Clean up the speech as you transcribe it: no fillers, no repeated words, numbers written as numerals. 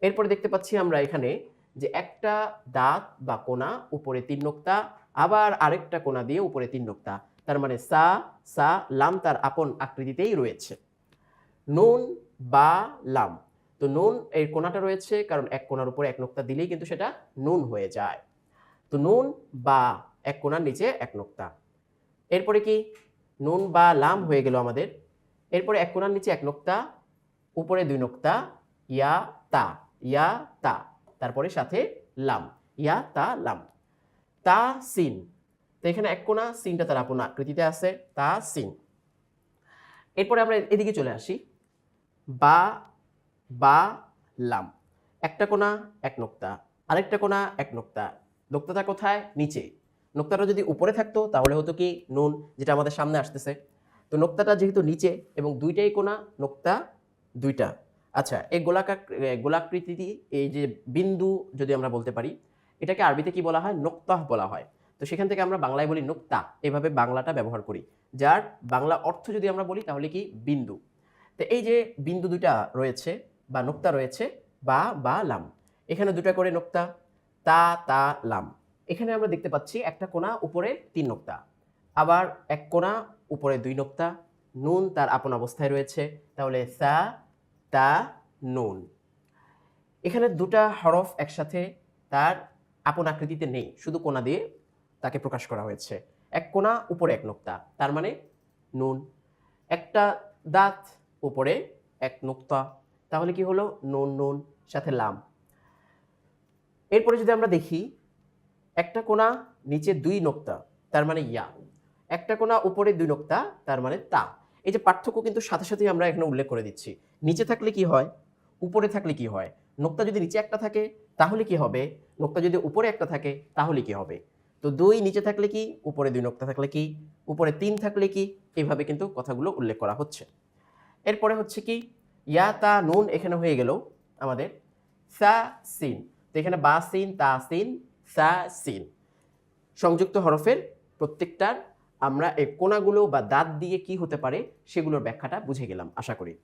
এরপরে দেখতে পাচ্ছি আমরা এখানে যে একটা দাঁত বা কোণা উপরে ৩ নোক্তা, আবার আরেকটা কোণা দিয়ে উপরে ৩ নোক্তা। তার মানে সা, সা, লাম তার আপন আকৃতিতেই রয়েছে। নুন বা লাম। তো নুন এর কোণাটা রয়েছে কারণ এক কোণার উপরে এক নোক্তা দিলেই কিন্তু সেটা নুন হয়ে যায়। তো নুন বা এক কোণার নিচে এক নোক্তা। এরপরে কি নুন বা লাম হয়ে গেল আমাদের। এরপরে এক কোণার নিচে এক নোক্তা, উপরে ২ নোক্তা, ইয়া তা, ইয়া তা, তারপরে সাথে লাম, ইয়া তা লাম। তা সিন। তো এখানে এক কোণা, সিনটা তার আপন আকৃতিতে আছে, তা সিন। এরপরে আমরা এদিকে চলে আসি। বা, বা, লাম। একটা কোণা এক নোক্তা, আরেকটা কোণা এক নোক্তা। নোক্তাটা কোথায়? নিচে। নোক্তাটা যদি উপরে থাকতো তাহলে হতো কি নুন, যেটা আমাদের সামনে আসতেছে। তো নোক্তাটা যেহেতু নিচে এবং দুইটাই কোণা, নোক্তা দুইটা। আচ্ছা, এই গোলাকৃতি এই যে বিন্দু যদি আমরা বলতে পারি, এটাকে আরবিতে কি বলা হয়? নোক্তাহ বলা হয়। তো সেখান থেকে আমরা বাংলায় বলি নোক্তা, এভাবে বাংলাটা ব্যবহার করি। যার বাংলা অর্থ যদি আমরা বলি তাহলে কি বিন্দু। তো এই যে বিন্দু দুইটা রয়েছে বা নোক্তা রয়েছে, বা লাম, এখানে দুটা করে নোক্তা, তা তা লাম। এখানে আমরা দেখতে পাচ্ছি একটা কোণা উপরে ৩ নোক্তা, আবার এক কোণা উপরে ২ নোক্তা, নুন তার আপন অবস্থায় রয়েছে, তাহলে সা তা নুন। এখানে দুটা হরফ একসাথে তার আপন আকৃতিতে নেই, শুধু কোণা দিয়ে তাকে প্রকাশ করা হয়েছে। এক কোণা উপরে এক নোক্তা, তার মানে নুন। একটা দাঁত উপরে এক নোক্তা, তাহলে কি হলো? নুন নুন সাথে লাম। এরপরে যদি আমরা দেখি একটা কোণা নিচে ২ নোক্তা, তার মানে ইয়া। একটা কোণা উপরে ২ নোক্তা, তার মানে তা। এই যে পার্থক্য কিন্তু সাথে সাথেই আমরা এখানে উল্লেখ করে দিচ্ছি। নিচে থাকলে কি হয়, উপরে থাকলে কি হয়। নোক্তা যদি নিচে একটা থাকে তাহলে কি হবে, নোক্তা যদি উপরে একটা থাকে তাহলে কি হবে। তো ২ নিচে থাকলে কি, উপরে ২ নোক্তা থাকলে কি, উপরে ৩ থাকলে কি, এভাবে কিন্তু কথাগুলো উল্লেখ করা হচ্ছে। এরপরে হচ্ছে কি ইয়া তা নুন, এখানে হয়ে গেল আমাদের সা সিন। তো এখানে বা সিন, তা সিন, সা সিন, সংযুক্ত হরফের প্রত্যেকটার আমরা এই কোণাগুলো বা দাঁত দিয়ে কি হতে পারে সেগুলোর ব্যাখ্যাটা বুঝে গেলাম আশা করি।